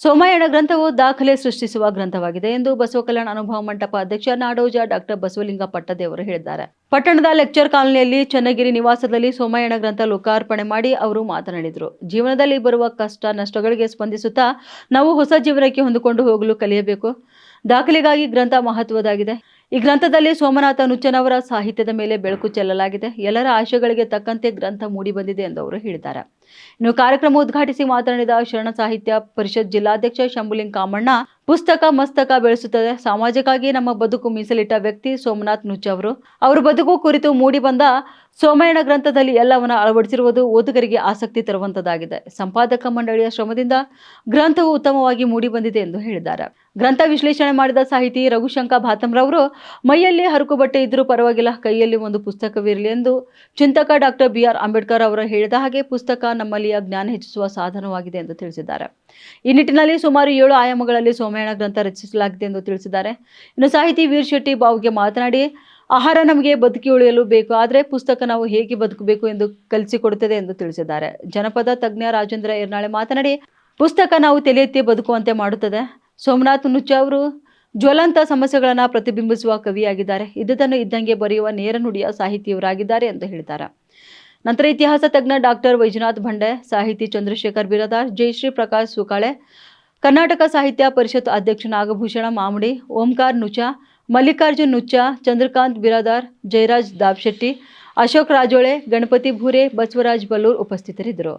ಸೋಮಯಾನ ಗ್ರಂಥವು ದಾಖಲೆ ಸೃಷ್ಟಿಸುವ ಗ್ರಂಥವಾಗಿದೆ ಎಂದು ಬಸವ ಕಲ್ಯಾಣ ಅನುಭವ ಮಂಟಪ ಅಧ್ಯಕ್ಷ ನಾಡೋಜ ಡಾಕ್ಟರ್ ಬಸವಲಿಂಗ ಪಟ್ಟದೇವರು ಹೇಳಿದ್ದಾರೆ. ಪಟ್ಟಣದ ಲೆಕ್ಚರ್ ಕಾಲೋನಿಯಲ್ಲಿ ಚನ್ನಗಿರಿ ನಿವಾಸದಲ್ಲಿ ಸೋಮಯಾನ ಗ್ರಂಥ ಲೋಕಾರ್ಪಣೆ ಮಾಡಿ ಅವರು ಮಾತನಾಡಿದರು. ಜೀವನದಲ್ಲಿ ಬರುವ ಕಷ್ಟ ನಷ್ಟಗಳಿಗೆ ಸ್ಪಂದಿಸುತ್ತಾ ನಾವು ಹೊಸ ಜೀವನಕ್ಕೆ ಹೊಂದಿಕೊಂಡು ಹೋಗಲು ಕಲಿಯಬೇಕು. ದಾಖಲೆಗಾಗಿ ಗ್ರಂಥ ಮಹತ್ವದಾಗಿದೆ. ಈ ಗ್ರಂಥದಲ್ಲಿ ಸೋಮನಾಥ ನುಚ್ಚನವರ ಸಾಹಿತ್ಯದ ಮೇಲೆ ಬೆಳಕು ಚೆಲ್ಲಲಾಗಿದೆ. ಎಲ್ಲರ ಆಶಯಗಳಿಗೆ ತಕ್ಕಂತೆ ಗ್ರಂಥ ಮೂಡಿ ಬಂದಿದೆ ಎಂದು ಅವರು ಹೇಳಿದ್ದಾರೆ. ಇನ್ನು ಕಾರ್ಯಕ್ರಮ ಉದ್ಘಾಟಿಸಿ ಮಾತನಾಡಿದ ಶರಣ ಸಾಹಿತ್ಯ ಪರಿಷತ್ ಜಿಲ್ಲಾಧ್ಯಕ್ಷ ಶಂಭುಲಿಂಗ ಕಾಮಣ್ಣ, ಪುಸ್ತಕ ಮಸ್ತಕ ಬೆಳೆಸುತ್ತದೆ. ಸಮಾಜಕ್ಕಾಗಿ ನಮ್ಮ ಬದುಕು ಮೀಸಲಿಟ್ಟ ವ್ಯಕ್ತಿ ಸೋಮನಾಥ್ ನುಚ್ಚ ಅವರು. ಅವರ ಬದುಕು ಕುರಿತು ಮೂಡಿ ಬಂದ ಸೋಮಯಾನ ಗ್ರಂಥದಲ್ಲಿ ಎಲ್ಲವನ್ನ ಅಳವಡಿಸಿರುವುದು ಓದುಗರಿಗೆ ಆಸಕ್ತಿ ತರುವಂತದ್ದಾಗಿದೆ. ಸಂಪಾದಕ ಮಂಡಳಿಯ ಶ್ರಮದಿಂದ ಗ್ರಂಥವು ಉತ್ತಮವಾಗಿ ಮೂಡಿ ಬಂದಿದೆ ಎಂದು ಹೇಳಿದ್ದಾರೆ. ಗ್ರಂಥ ವಿಶ್ಲೇಷಣೆ ಮಾಡಿದ ಸಾಹಿತಿ ರಘುಶಂಕ ಭಾತಂರವರು, ಮೈಯಲ್ಲಿ ಹರಕು ಬಟ್ಟೆ ಇದ್ರೂ ಪರವಾಗಿಲ್ಲ, ಕೈಯಲ್ಲಿ ಒಂದು ಪುಸ್ತಕವಿರಲಿ ಎಂದು ಚಿಂತಕ ಡಾಕ್ಟರ್ BR ಅಂಬೇಡ್ಕರ್ ಅವರು ಹೇಳಿದ ಹಾಗೆ ಪುಸ್ತಕ ನಮ್ಮಲ್ಲಿಯ ಜ್ಞಾನ ಹೆಚ್ಚಿಸುವ ಸಾಧನವಾಗಿದೆ ಎಂದು ತಿಳಿಸಿದ್ದಾರೆ. ಈ ನಿಟ್ಟಿನಲ್ಲಿ ಸುಮಾರು 7 ಆಯಾಮಗಳಲ್ಲಿ ಸೋಮಯಾನ ಗ್ರಂಥ ರಚಿಸಲಾಗಿದೆ ಎಂದು ತಿಳಿಸಿದ್ದಾರೆ. ಇನ್ನು ಸಾಹಿತಿ ವೀರ್ ಶೆಟ್ಟಿ ಬಾವುಗೆ ಮಾತನಾಡಿ, ಆಹಾರ ನಮಗೆ ಬದುಕಿ ಉಳಿಯಲು ಬೇಕು, ಆದರೆ ಪುಸ್ತಕ ನಾವು ಹೇಗೆ ಬದುಕಬೇಕು ಎಂದು ಕಲಿಸಿಕೊಡುತ್ತದೆ ಎಂದು ತಿಳಿಸಿದ್ದಾರೆ. ಜನಪದ ತಜ್ಞ ರಾಜೇಂದ್ರ ಯರ್ನಾಳೆ ಮಾತನಾಡಿ, ಪುಸ್ತಕ ನಾವು ತಲೆ ಎತ್ತಿ ಬದುಕುವಂತೆ ಮಾಡುತ್ತದೆ. ಸೋಮನಾಥ್ ನುಚ್ಚ ಅವರು ಜ್ವಲಂತ ಸಮಸ್ಯೆಗಳನ್ನು ಪ್ರತಿಬಿಂಬಿಸುವ ಕವಿಯಾಗಿದ್ದಾರೆ. ಇದ್ದುದನ್ನು ಇದ್ದಂಗೆ ಬರೆಯುವ ನೇರ ನುಡಿಯ ಸಾಹಿತಿಯವರಾಗಿದ್ದಾರೆ ಎಂದು ಹೇಳಿದ್ದಾರೆ. ನಂತರ ಇತಿಹಾಸ ತಜ್ಞ ಡಾಕ್ಟರ್ ವೈಜನಾಥ್ ಭಂಡೆ, ಸಾಹಿತಿ ಚಂದ್ರಶೇಖರ್ ಬಿರಾದಾರ್, ಜಯಶ್ರೀ ಪ್ರಕಾಶ್ ಸುಕಾಳೆ, ಕರ್ನಾಟಕ ಸಾಹಿತ್ಯ ಪರಿಷತ್ ಅಧ್ಯಕ್ಷ ನಾಗಭೂಷಣ ಮಾಮಡಿ, ಓಂಕಾರ್ ನುಚ್ಚ, ಮಲ್ಲಿಕಾರ್ಜುನ್ ನುಚ್ಚ, ಚಂದ್ರಕಾಂತ್ ಬಿರಾದಾರ್, ಜಯರಾಜ್ ದಾಬಶೆಟ್ಟಿ, ಅಶೋಕ್ ರಾಜೋಳೆ, ಗಣಪತಿ ಭೂರೆ, ಬಸವರಾಜ್ ಬಲ್ಲೂರ್ ಉಪಸ್ಥಿತರಿದ್ದರು.